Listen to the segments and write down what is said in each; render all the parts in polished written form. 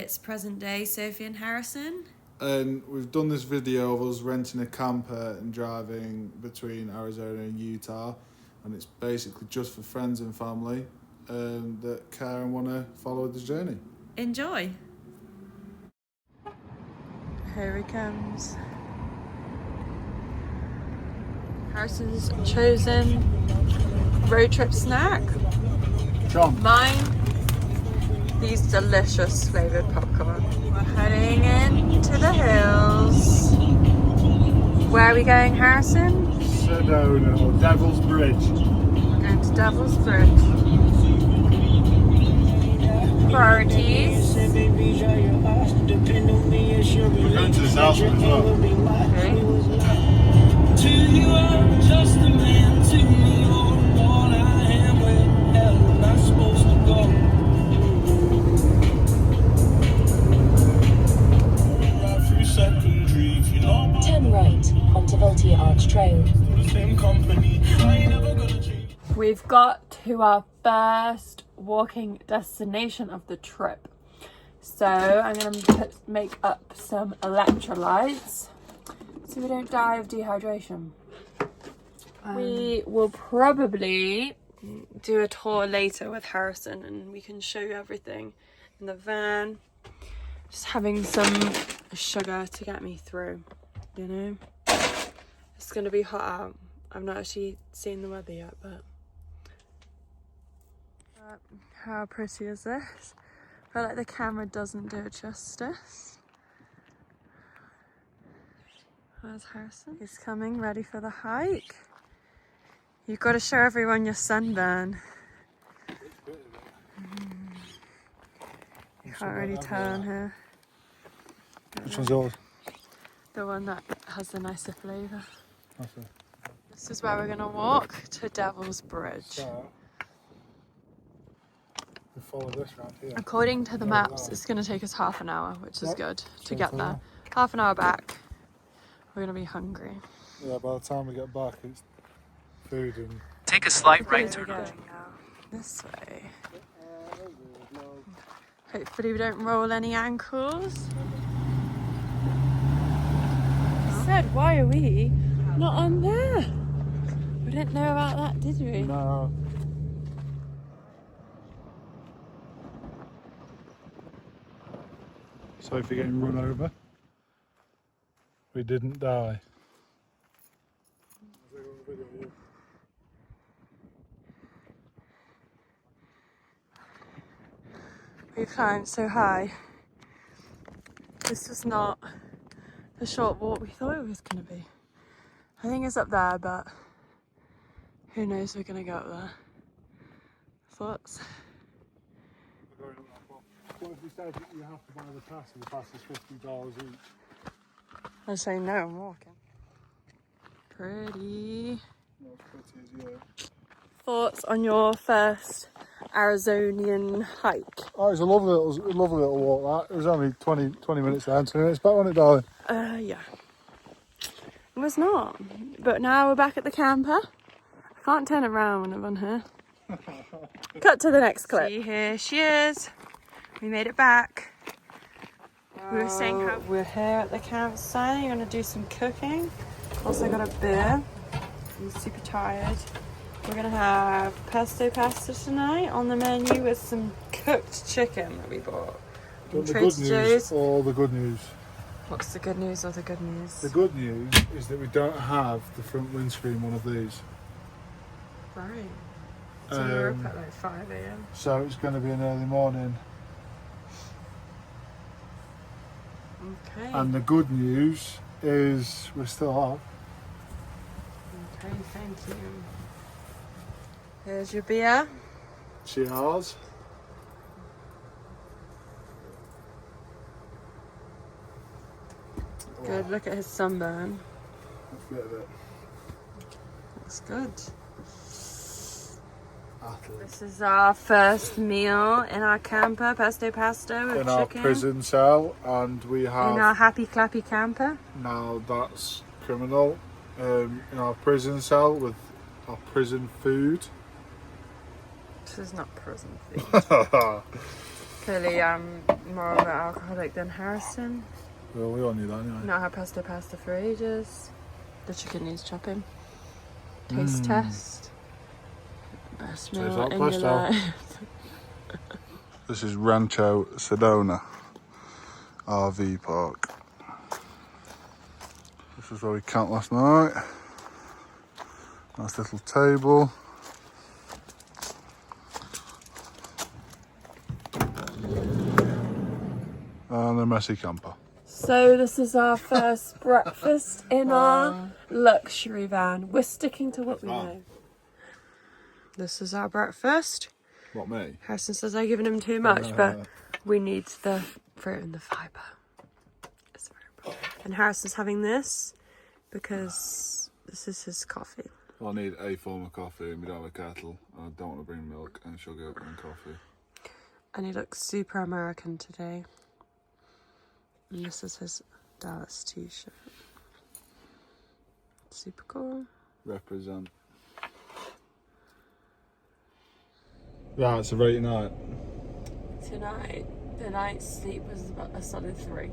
It's present day Sophie and Harrison. And we've done this video of us renting a camper and driving between Arizona and Utah. And it's basically just for friends and family that care and want to follow this journey. Enjoy. Here he comes. Harrison's chosen road trip snack. John. Mine, these delicious flavoured popcorn. We're heading into the hills. Where are we going, Harrison? Sedona, or Devil's Bridge. We're going to Devil's Bridge. Priorities. We're going to this house as well. Okay. To you, I'm just a man. To me, you're all I am. Where the hell am I supposed to go? Right through secondary, if you know my Turn right onto Voltaire Arch Trail. same company, I ain't never gonna change. We've got to our first walking destination of the trip. So I'm going to make up some electrolytes so we don't die of dehydration. We will probably do a tour later with Harrison and we can show you everything in the van. Just having some sugar to get me through, you know. It's going to be hot out. I've not actually seen the weather yet, but how pretty is this? I feel like the camera doesn't do it justice. There's Harrison. He's coming, ready for the hike. You've got to show everyone your sunburn. You can't really tell on here. Which one's yours? The one that has the nicer flavour. This is where we're going to walk to Devil's Bridge. So, we follow this round here. According to the maps, it's going to take us half an hour, which is good to get there. Half an hour back. We're going to be hungry. Yeah, by the time we get back, it's food and... Take a slight Where right are turn. we going now? This way. Hopefully we don't roll any ankles. I said, why are we not on there? We didn't know about that, did we? No. So if you're getting run over, we didn't die. We climbed so high. This was not the short walk we thought it was going to be. I think it's up there, but who knows, we're going to go up there. Thoughts? What if we said you have to buy the pass and the pass is $50 each? I say no, I'm walking. Pretty. Not pretty as you. Thoughts on your first Arizonian hike? Oh, it's a lovely little walk that. It was only 20 minutes there, 20 minutes back, wasn't it, darling? Yeah. It was not. But now we're back at the camper. I can't turn it around when I'm on here. Cut to the next clip. See, here she is. We made it back. We were saying how we're here at the campsite. You're gonna do some cooking. Also got a beer. I'm super tired. We're gonna have pesto pasta tonight on the menu with some cooked chicken that we bought. But the Trader good news Joe's. or the good news? What's the good news or the good news? The good news is that we don't have the front windscreen one of these. Right. So we're up at like 5 a.m. So it's going to be an early morning. Okay. And the good news is we're still off. Okay, thank you. Here's your beer. Cheers. Good, look at his sunburn. That's a bit of it. Looks good. Athlete. This is our first meal in our camper, pesto pasta with In our chicken. prison cell, and we have In our happy clappy camper. now that's criminal. In our prison cell with our prison food. This is not prison food. Clearly, I'm more of an alcoholic than Harrison. Well, we all knew that anyway. Not had pasta for ages. The chicken needs chopping. Taste test. Best Tastes meal like in your pesto. life. This is Rancho Sedona RV Park. This is where we camped last night. Nice little table. And a messy camper. So this is our first breakfast in our luxury van. We're sticking to what we know. This is our breakfast. What, me? Harrison says I've given him too much, but we need the fruit and the fibre. It's very important. And Harrison's having this because this is his coffee. Well, I need a form of coffee and we don't have a kettle. And I don't want to bring milk and sugar and coffee. And he looks super American today. And this is his Dallas t-shirt. Super cool. Represent. Right, it's a very night. Tonight, the night's sleep was about a solid 3.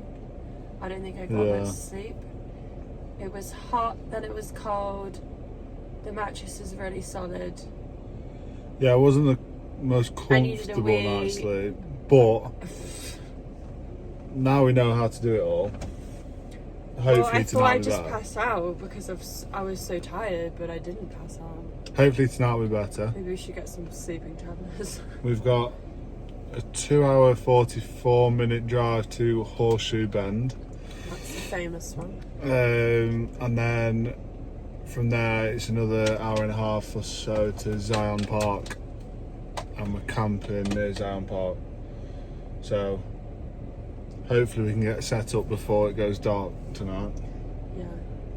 I don't think I got much sleep. It was hot, then it was cold. The mattress is really solid. Yeah, it wasn't the most comfortable night's sleep, but now we know how to do it all. Hopefully I thought tonight I'd will be just better. pass out because I was so tired, but I didn't pass out. Hopefully tonight will be better. Maybe we should get some sleeping tablets. We've got a 2-hour 44-minute drive to Horseshoe Bend, That's the famous one. and then from there it's another hour and a half or so to Zion Park, and we're camping near Zion Park. So hopefully we can get set up before it goes dark tonight. Yeah,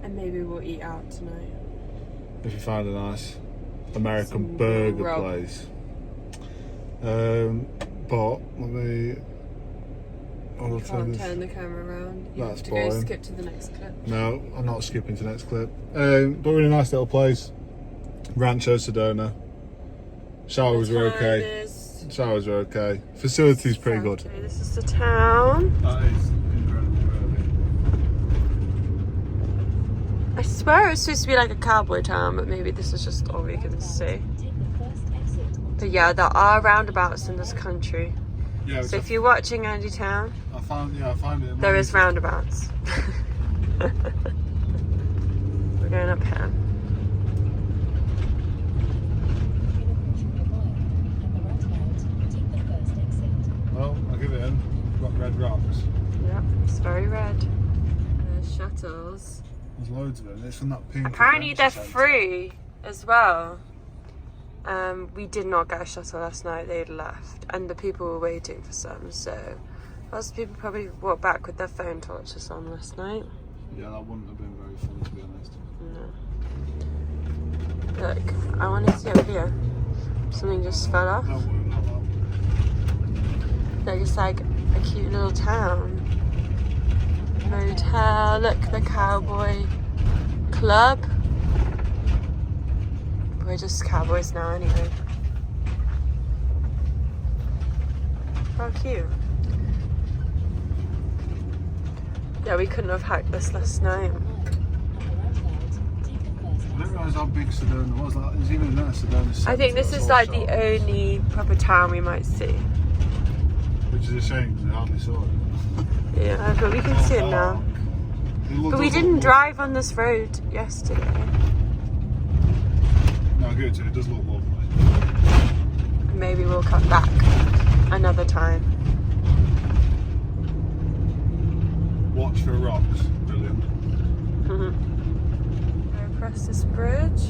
and maybe we'll eat out tonight. If you find a nice American Some burger grub. place. But let me. I'll Can't turn the camera around. You That's have to go boring. skip to the next clip. No, I'm not skipping to the next clip. But we're in a nice little place. Rancho Sedona. Showers were okay. Showers were okay. Facility's pretty good. Okay, this is the town. That is incredibly early. I swear it was supposed to be like a cowboy town, but maybe this is just all we can see. But yeah, there are roundabouts in this country. Yeah, So if you're watching Andy Town, I found it. there is roundabouts. We're going up here. Well, I'll give it in. We've got red rocks. Yep, it's very red. There's shuttles. There's loads of them. It's from that pink. Apparently they're adventure centre. free as well. We did not get a shuttle last night, they'd left. And the people were waiting for some, so lots of people probably walked back with their phone torches on last night. Yeah, that wouldn't have been very fun, to be honest. No. Look, I want to see over here. Something just fell off. That wouldn't have that. Look, it's like a cute little town. Motel, look, the cowboy club. We're just cowboys now anyway. How cute. Yeah, we couldn't have hacked this last night. I didn't realise how big Sedona was. Like, there's even a Sedona. I think this is like the only proper town we might see. Which is a shame because I hardly saw it. Yeah, but we can see it now. But we didn't drive on this road yesterday. No, I'll give it to you. It does look lovely. Maybe we'll come back another time. Watch for rocks. Brilliant. Across this bridge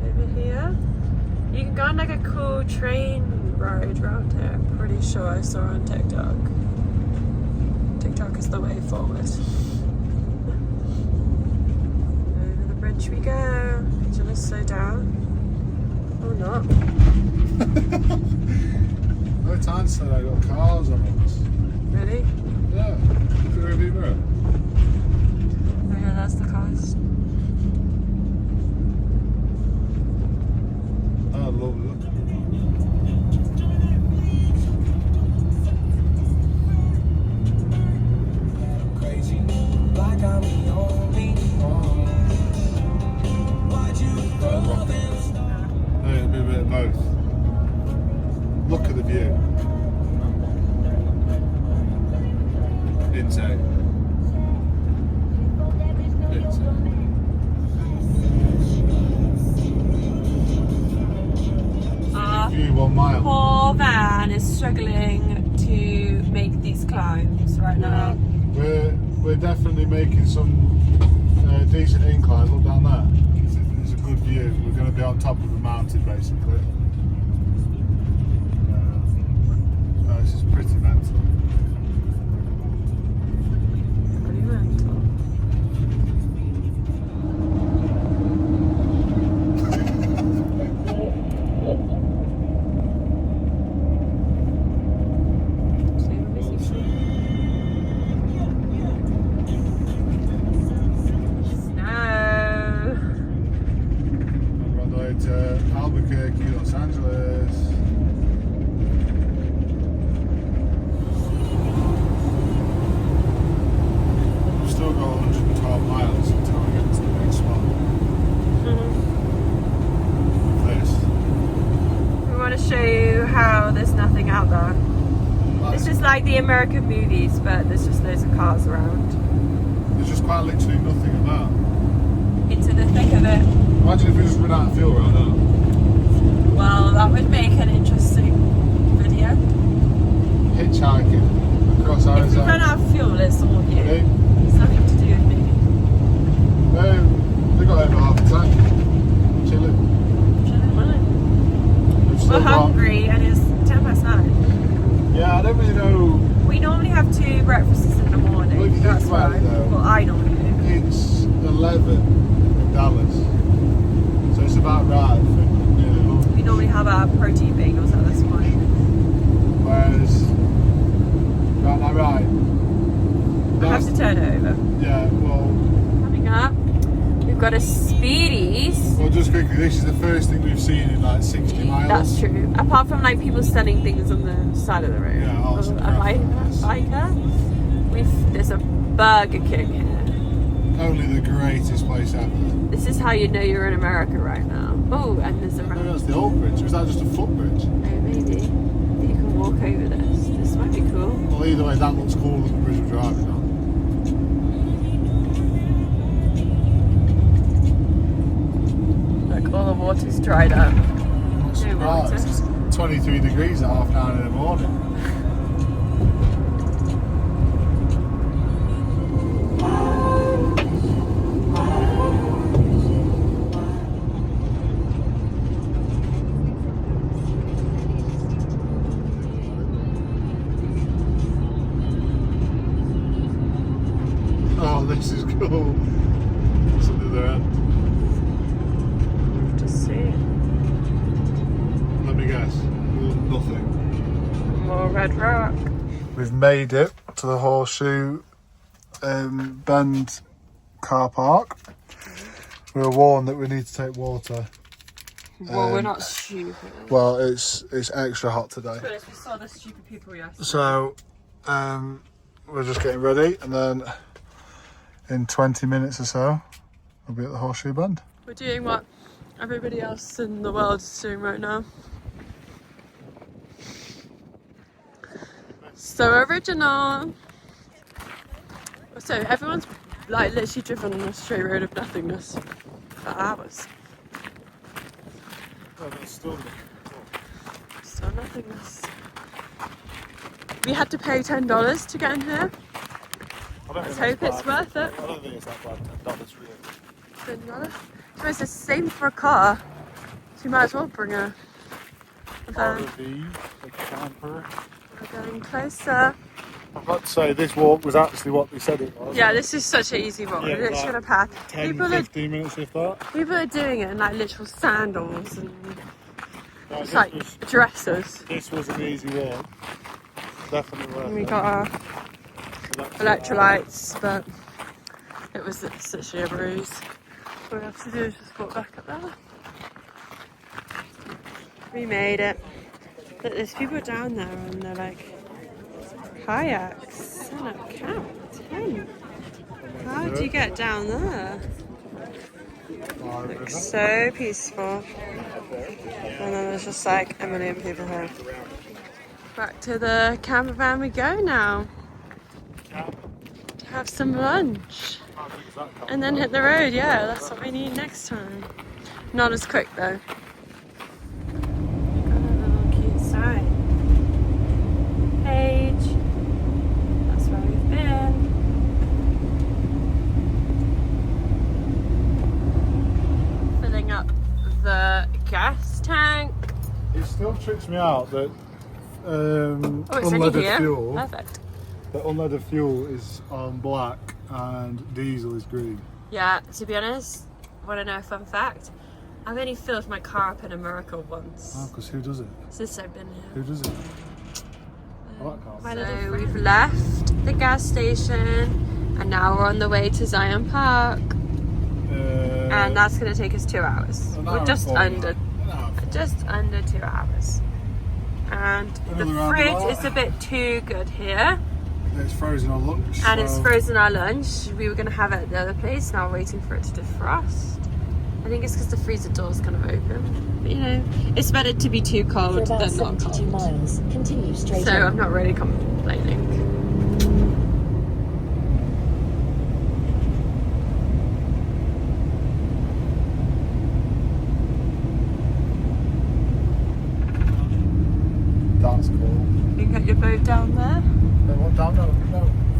over here. You can go on like a cool train ride around here. I'm pretty sure I saw on TikTok. TikTok is the way forward. Over the bridge we go. Do you want to slow down? Or not? No time said I got cars on us. Really? Yeah. Look at the rearview mirror. Oh yeah, that's the cars. Oh, lovely. Look. insane. Our View 1 mile. poor van is struggling to make these climbs right now. We're definitely making some decent inclines. Look down there. It's a good view. We're going to be on top of a mountain basically. This is pretty mental. Pretty mental. We're on the way to Albuquerque, Los Angeles. We've still got 112 miles until we get to the next spot. This. We want to show you how there's nothing out there. This is like the American movies, but there's just loads of cars around. There's just quite literally nothing about. Into the thick of it. Imagine if we just run out of fuel right now. Well, that would make an interesting video. Hitchhiking across If we Arizona. run out of fuel, it's all you. Ready? It's nothing to do with me. They got over half a tank. Chilling. We've still We're got- hungry and it's 9:10. Yeah, I don't really know. We normally have 2 breakfasts in the morning. Well, if you think That's about right. it, though. Well, I normally do. It's 11 in Dallas, so it's about right for nearly lunch. We normally have our protein bagels at this point. Whereas, right now, right. I have to turn it over. Yeah, well, Coming up, we've got a Speedies. well, just quickly, this is the first thing we've seen in like 60 miles. That's true. Apart from like people selling things on the side of the road. Yeah, awesome. Biker. There's a Burger King here. Only the greatest place ever. This is how you know you're in America right now. Oh, and there's a Maybe ramp. that's the old bridge, or is that just a footbridge? Oh, maybe. You can walk over this. This might be cool. Well, either way, that looks cooler than the bridge we're driving on. Look, all the water's dried up. Not No water. surprised. It's 23 degrees at 9:30 in the morning. Oh, this is cool. It's at the other end. Just see. Let me guess. Nothing. More red rock. We've made it to the Horseshoe Bend car park. We were warned that we need to take water. Well, we're not stupid. Well, it's extra hot today. We saw the stupid people yesterday. So we're just getting ready, and then in 20 minutes or so, we'll be at the Horseshoe Bend. We're doing what everybody else in the world is doing right now. So original. So everyone's like literally driven on a straight road of nothingness for hours. Oh, that's still So nothingness. We had to pay $10 to get in here. Let's hope it's worth it. I don't think it's that bad. $10 really. $10. So it's the same for a car. So you might as well bring a van. RV, a camper. We're getting closer. I've got to say, this walk was actually what they said it was. Yeah, this is such an easy walk. Yeah, We're literally like on a path. 10-15 minutes if that. People are doing it in like literal sandals and No, it's like dresses. this was an easy walk. Definitely worth And we it. got our electrolytes, but it was such a breeze. All we have to do is just walk back up there. We made it. But there's people down there and they're like kayaks. I don't count 10. How do you get down there? Looks so peaceful. And then there's just like a million people here. Back to the camper van we go now. have some lunch and then hit the road. Yeah, that's what we need next time. Not as quick though. Got a little cute sign. Page. That's where we've been. Filling up the gas tank. It still trips me out that Oh, it's only unleaded here. fuel. Perfect. The unleaded fuel is on black and diesel is green. Yeah, to be honest, want to know a fun fact? I've only filled my car up in America once Oh, because who does it? since I've been here. Who does it? Oh, that can't be. So we've left the gas station and now we're on the way to Zion Park, and that's going to take us 2 hours. an hour We're and just 40 under, minutes. just under 2 hours. And the Another fruit roundabout. is a bit too good here, It's frozen on lunch. and it's so- frozen our lunch. We were going to have it at the other place, now we're waiting for it to defrost. I think it's because the freezer door's kind of open. But you know, it's better to be too For cold about than not 72 cold. miles, continue straight So on. I'm not really complaining. That's cool. You can get your boat down there. No, what dam? No.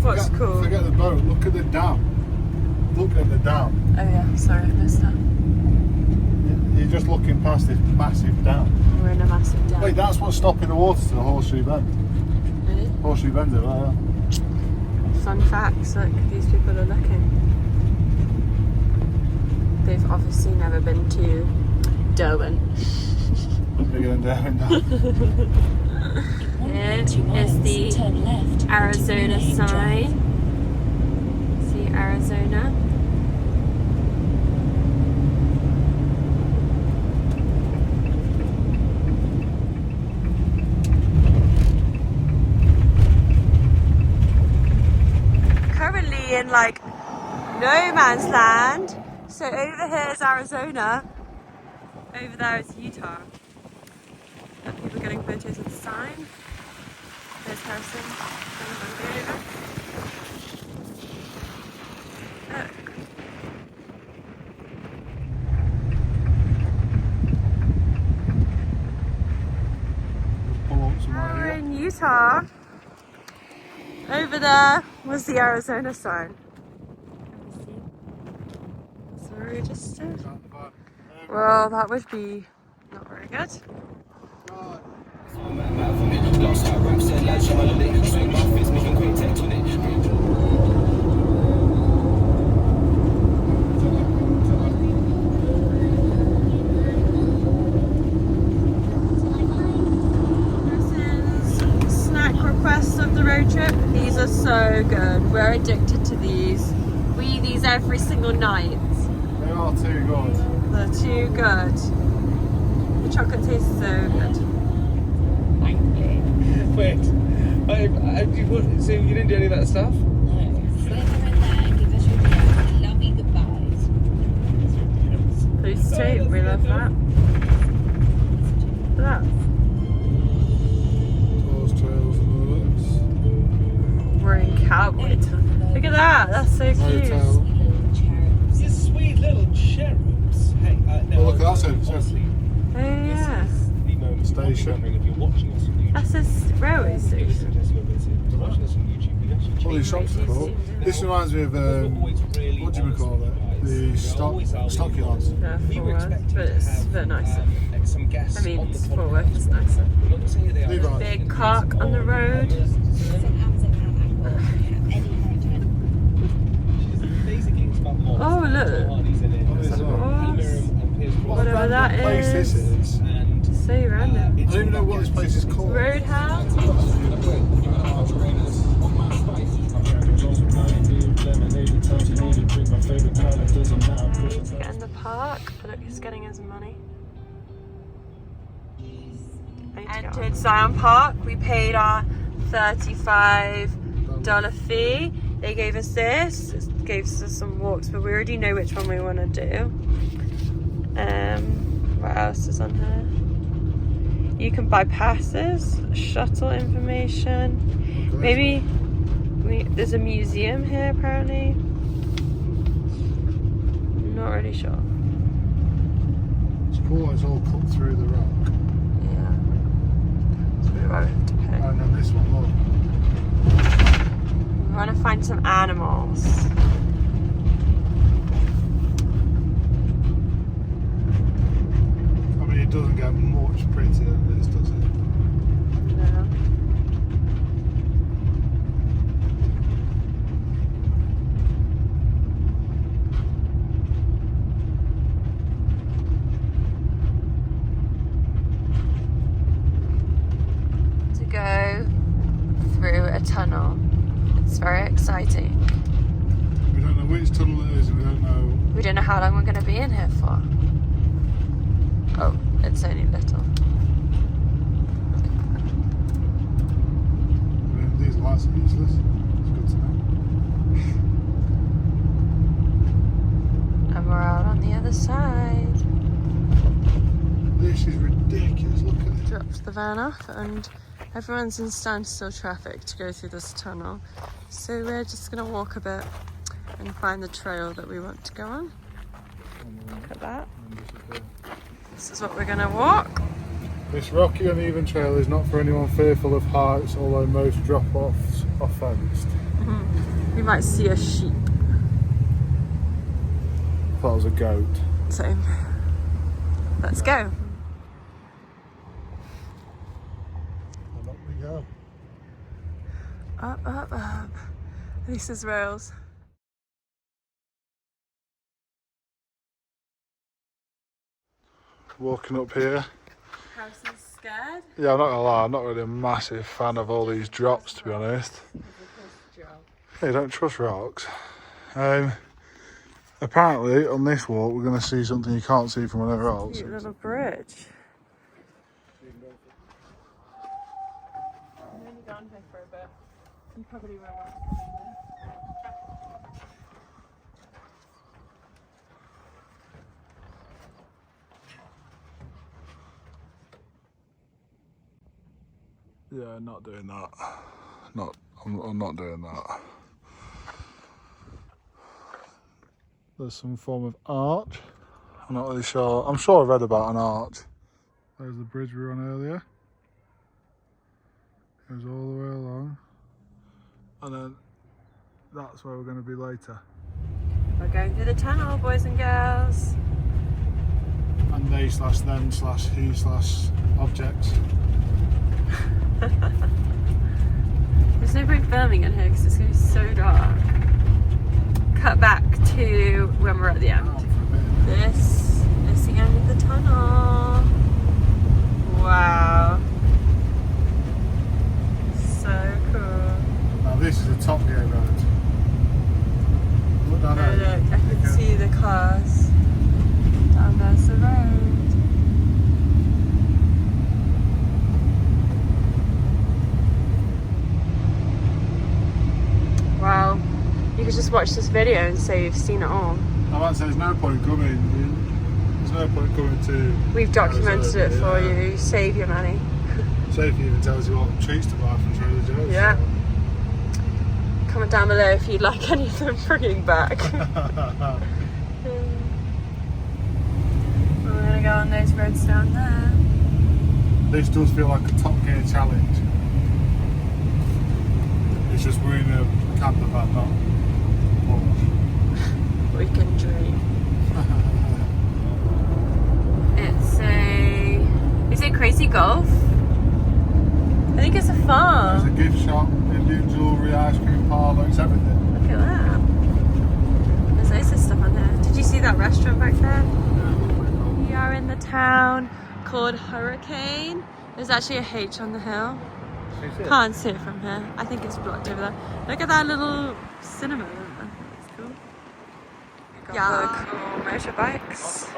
What's Forget- cool? Forget the boat. Look at the dam. Look at the dam. Oh yeah, sorry, I missed that. You're just looking past this massive dam. We're in a massive dam. Wait, that's what's stopping the water to the Horseshoe Bend. Really? Horseshoe Bend, is right? Fun facts, look, these people are looking. They've obviously never been to Derwent. Bigger than Darwin. Here 1.2 miles, is the turn left. Arizona onto Green Lane Drive. sign. See Arizona. Currently in like no man's land. So over here is Arizona. Over there is Utah. And people getting photos of the sign. There's Harrison. Look. Pull up somewhere We're here. in Utah. Over there was the Arizona sign. That's where we just stood. Well, that would be not very good. Snack requests of the road trip. These are so good. We're addicted to these. We eat these every single night. They are too good. They're too good. The chocolate tastes so good. Wait, so you didn't do any of that stuff? Police tape, we love that. Look at that. Tours, trails, and all We're in cowboy town. Look at that, that's so that. cute. Hotel. You sweet little cherubs. Hey, no, Oh, look at that, so- honestly, Oh yeah. this is the moment you might be Station. wondering if you're watching us on YouTube. That's a railway station. If you're watching us on YouTube, we actually All these shops are cool. This reminds me of, what do you call it? The stockyards. Yeah, We were forward, expecting but to it's have a bit nicer. some guests I mean, on the it's podcast. forward, it's nicer. I'm not gonna say who they are. Levi. Big cock on the road. Basically, it's about Moss. Oh, look. Hardy's in it. Oh, is it? Miriam and Piers Brosnan. Whatever that place this is. is. And So random. I don't even know what this place is called. Roadhouse. Get in the park, but look, he's getting his money. Entered Zion Park. We paid our $35 fee. They gave us this. It gave us some walks, but we already know which one we want to do. What else is on here? You can buy passes, shuttle information. Maybe There's a museum here apparently. Not really sure. It's cool, it's all cut through the rock. Yeah. So we might have to pay. Oh no, this one, look. We want to find some animals. I mean, it doesn't get much prettier than this, does it? No. To go through a tunnel. It's very exciting. We don't know which tunnel it is, and we don't know. We don't know how long we're going to be in here for. Oh, it's only little. I mean, these lights are useless. It's good to know. And we're out on the other side. This is ridiculous, look at it. Dropped the van off and everyone's in standstill traffic to go through this tunnel. So we're just going to walk a bit and find the trail that we want to go on. Look at that. This is what we're going to walk. This rocky uneven trail is not for anyone fearful of heights, although most drop-offs are fenced. We might see a sheep. I thought it was a goat. So let's go. And up we go. Up, up, up. This is rails. Walking up here. Harrison's scared. Yeah, I'm not gonna lie, I'm not really a massive fan of all these drops, to be honest. Yeah, you don't trust rocks. Apparently, on this walk, we're going to see something you can't see from anywhere else. Cute little bridge. I'm only gone here for a bit. You probably won't want to come in there. Yeah, not doing that. I'm not doing that. There's some form of arch. I'm not really sure. I'm sure I read about an arch. There's the bridge we were on earlier. Goes all the way along. And then that's where we're going to be later. We're going through the tunnel, boys and girls. And they/them/he/objects. There's no point filming in here because it's going to be so dark. Cut back to when we're at the end. This is the end of the tunnel. Wow. So cool. Now this is a Top Gear road. Look down there. Look, I can see the cars. Down there's the road. Wow. You could just watch this video and say you've seen it all. I might say there's no point coming. There's no point coming to. We've documented it for yeah. you. Save your money. Sophie even tells you what treats to buy from Trader Joe's. Yeah. Comment down below if you'd like any of them bringing back. We're gonna go on those roads down there. This does feel like a Top Gear challenge. It's just we're in a camper van, not Porsche. We can dream. Is it Crazy Golf? I think it's a farm. There's a gift shop, Indian jewellery, ice cream parlour, it's everything. Look at that. There's loads of stuff on there. Did you see that restaurant back there? We are in the town called Hurricane. There's actually a H on the hill. Can't see it from here. I think it's blocked over there. Look at that little cinema. That's cool. Yeah, cool motorbikes.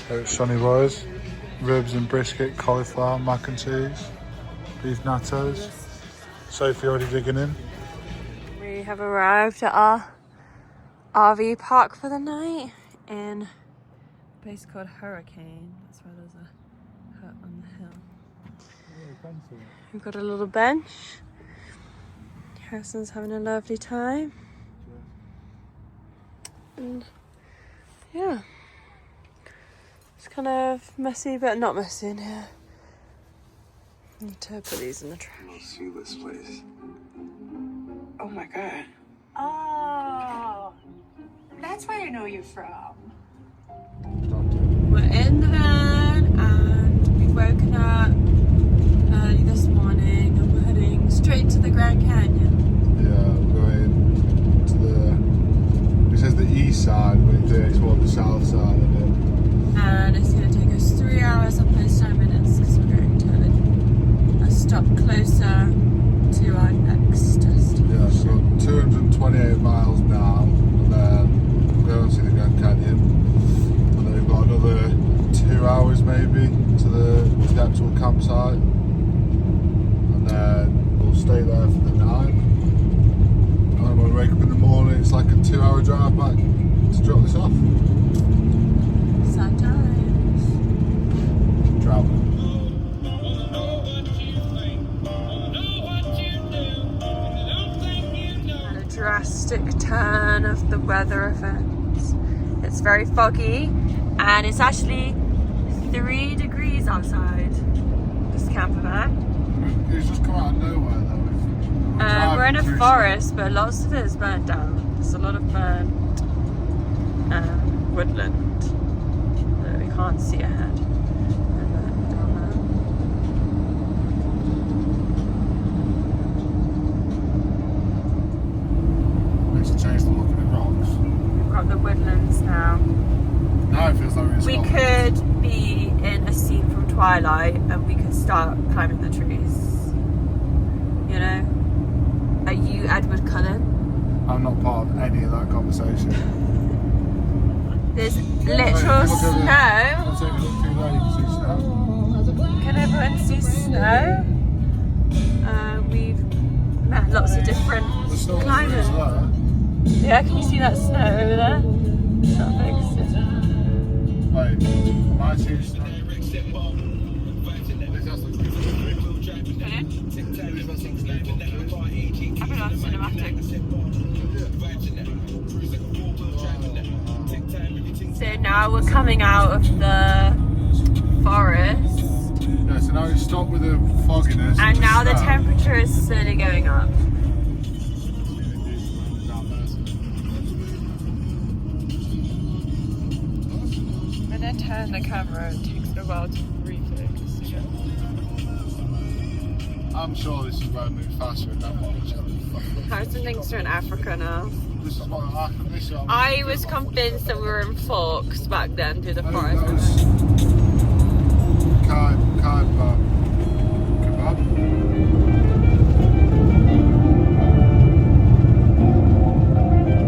It's Sonny Boys, ribs and brisket, cauliflower, mac and cheese, beef nattos. Sophie already digging in. We have arrived at our RV park for the night in a place called Hurricane. That's where there's a hut We've got a little bench. Harrison's having a lovely time. And yeah, it's kind of messy, but not messy in here. Need to put these in the trash. I'll see this place. Oh my god. Oh, that's where I know you from. We're in the van and we've woken up early this morning and we're heading straight to the Grand Canyon. Yeah, we're going to the, it says the east side, but it's more the south side of it. And it's going to take us 3 hours and 39 minutes because we're going to a stop closer to our next destination. Yeah, so 228 miles now, and then we're going to see the Grand Canyon. And then we've got another 2 hours maybe to the actual campsite. And then we'll stay there for the night. And then when we wake up in the morning, it's like a 2 hour drive back to drop this off. Sad times. Travel. And a drastic turn of the weather events. It's very foggy and it's actually 3 degrees outside this camper van. It's just come out of nowhere though. We're in a forest, but lots of it is burnt down. There's a lot of burnt woodland that we can't see ahead. And then down Makes you change the look of the rocks. there. We've got the woodlands now. Now it feels like we're in We Scotland. could be in a scene from Twilight and we could start climbing the trees. You know? Are you Edward Cullen? I'm not part of any of that conversation. There's literal snow. I'll take a look through there, you can see snow. Can everyone see snow? We've met lots of different The snow climbers. is there. Yeah, can you see that snow over there? That big snow. Wait, am I seeing snow? I've been on cinematic. So now we're coming out of the forest, Yeah, so now you stop with the fogginess. and now the snow. temperature is slowly going up. When I turn the camera, it takes a while to refocus again. I'm sure this is where I move faster in that picture. Harrison thinks we're in Africa now. This is what I was convinced that we were in Forks back then through the forest. That was kebab.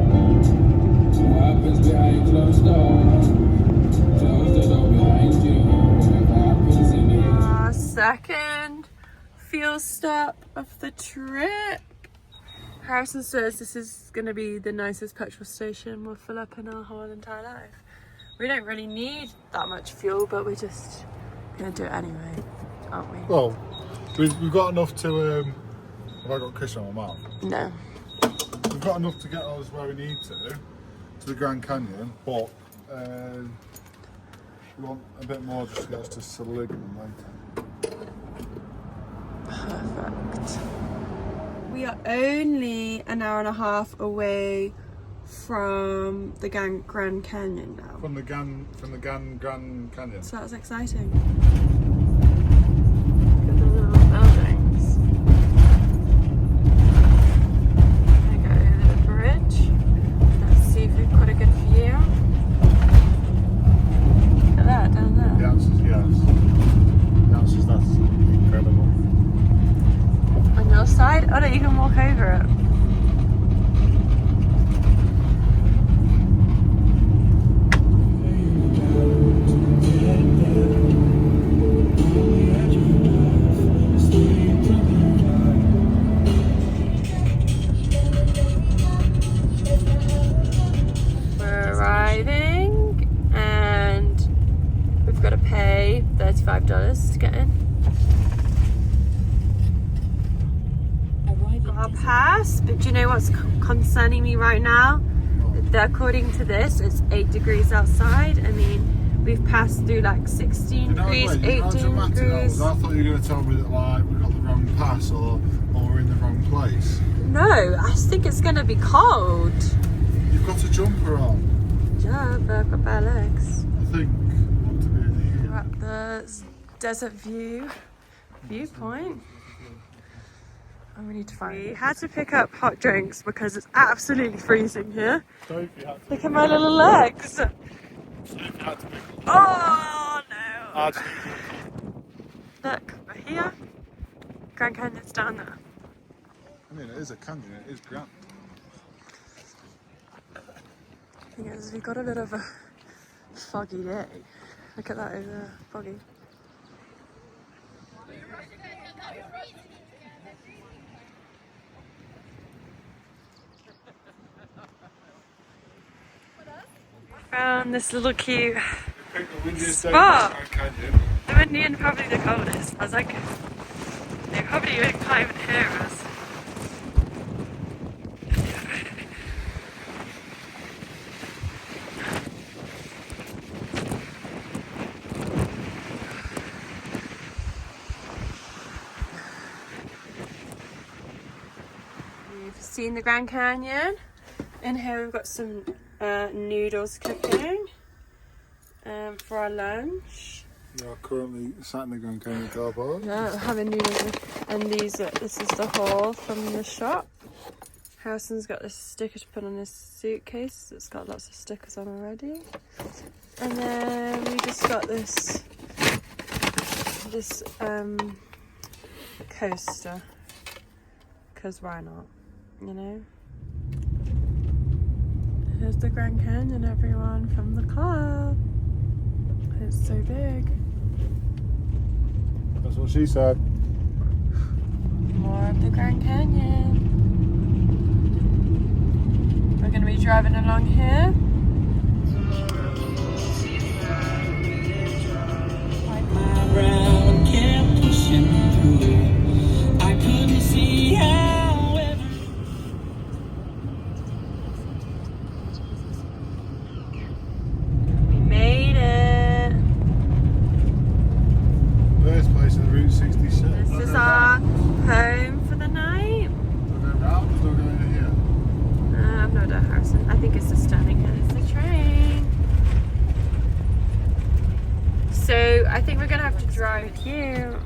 What happens behind closed doors? Close the door behind you. Whatever happens in here. Our second fuel stop of the trip. Harrison says this is going to be the nicest petrol station we'll fill up in our whole entire life. We don't really need that much fuel, but we're just going to do it anyway, aren't we? Well, we've got enough to. Have I got Chris on my mouth? No. We've got enough to get us where we need to the Grand Canyon, but we want a bit more just to get us to Seligman later. Perfect. We are only an hour and a half away from the Grand Canyon now. From the Grand Canyon. So that's exciting. Look at the little buildings. We go over the bridge. Let's see if we've got a good view. Look at that down there. The answer is yes. The answer is that's incredible. On your side? Oh no, you can walk over it. We're arriving and we've got to pay $35 to get in. our pass, but do you know what's concerning me right now? That according to this, it's 8 degrees outside. I mean, we've passed through like 16 degrees, 18 degrees. I thought you were going to tell me that like we got the wrong pass or we're in the wrong place. No, I think it's going to be cold. You've got a jumper on. Yeah, but I've got bare legs. I think what to do We're at the desert viewpoint. And we need to find. We had to pick up hot drinks because it's absolutely freezing here. Look at my little legs. Oh no! Look, we're here. Grand Canyon's down there. I mean, it is a canyon. It is grand. The thing is, we got a bit of a foggy day. Look at that over there, foggy. Found this little cute spot. The windy and probably the coldest. I was like, they probably can't even hear us. We've seen the Grand Canyon. In here we've got some noodles cooking for our lunch. We are currently sat in the Grand Canyon car park. Yeah, having noodles, and this is the haul from the shop. Harrison's got this sticker to put on his suitcase. It's got lots of stickers on already. And then we just got this coaster, because why not, you know? Here's the Grand Canyon, everyone, from the club. It's so big. That's what she said. More of the Grand Canyon. We're going to be driving along here. Around, kept pushing through. I couldn't see how ever. We made it. First place in Route 66. This is our home for the night. We're going round, we're still going in here. I've no doubt, Harrison. I think it's just standing here. It's the train. So I think we're going to have to drive here.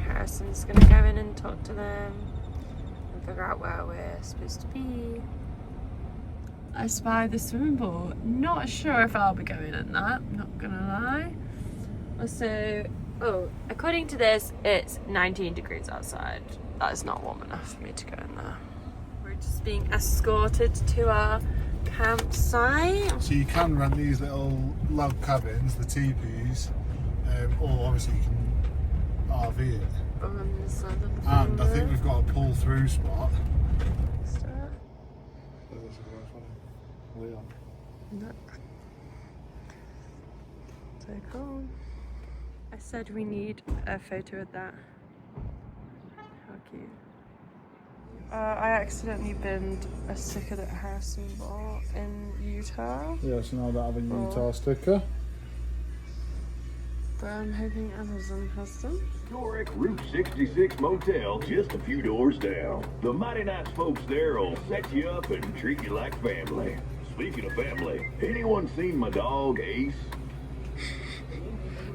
Harrison's going to go in and talk to them and figure out where we're supposed to be. I spied the swimming pool. Not sure if I'll be going in that, not going to lie. Also, according to this, it's 19 degrees outside. That is not warm enough for me to go in there. We're just being escorted to our campsite. So you can rent these little log cabins, the teepees, or obviously you can RV it. On this side of the And I think road. we've got a pull through spot. Look. So cool. I said we need a photo of that. How cute. I accidentally binned a sticker that Harrison bought in Utah. Yeah, so now I don't have a Utah sticker. But I'm hoping Amazon has them. Historic Route 66 Motel, just a few doors down. The mighty nice folks there will set you up and treat you like family. Speaking of family, anyone seen my dog Ace?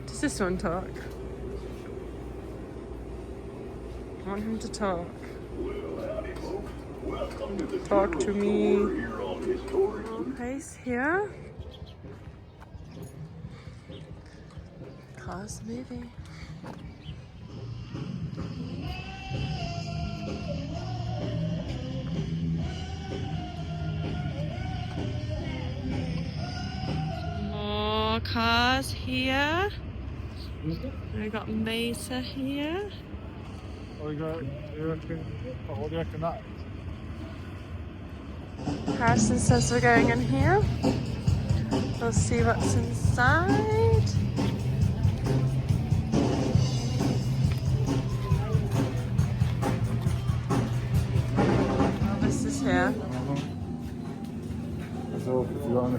Does this one talk? I want him to talk. Well, howdy, folks. Welcome to the Talk to me. tour here on Historic Route. Place here. Cars moving. More cars here. We got Mesa here. What do you reckon that is? Harrison says we're going in here. We'll see what's inside.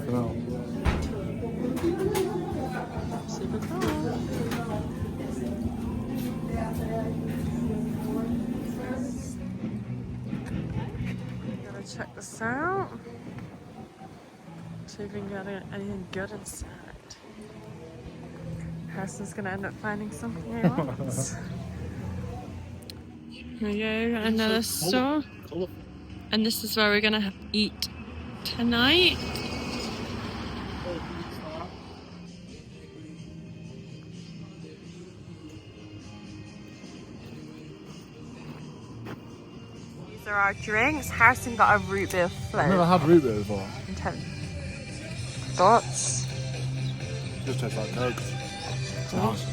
Fucking hell. Super cool. Gotta check this out. See if we can get anything good inside. Harrison's gonna end up finding something he wants. Here we go, got another store. And this is where we're gonna eat tonight. These are our drinks. Harrison got a root beer float. I've never had root beer before. Intense. Thoughts? Just tastes like Coke. It's nice.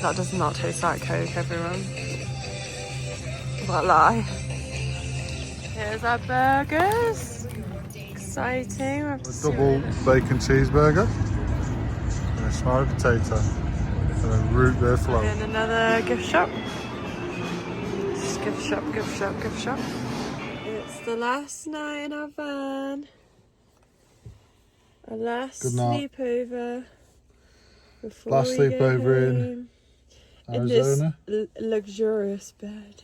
That does not taste like Coke, everyone. What a lie. Here's our burgers. Exciting. We have to A see double bacon cheeseburger. And a smoked potato. And a root beer float. in another gift shop. Just gift shop, gift shop, gift shop. It's the last night in our van. Our last Good night. sleepover. Before Last we go sleepover in home. Arizona. In this luxurious bed.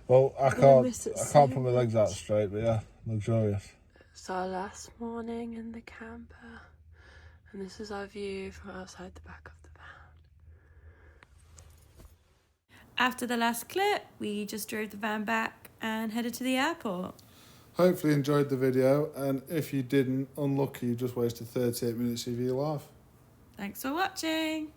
Well, I miss it can't so put my legs out straight, but yeah, luxurious. It's our last morning in the camper. And this is our view from outside the back of the van. After the last clip, we just drove the van back and headed to the airport. Hopefully you enjoyed the video, and if you didn't, unlucky, you just wasted 38 minutes of your life. Thanks for watching.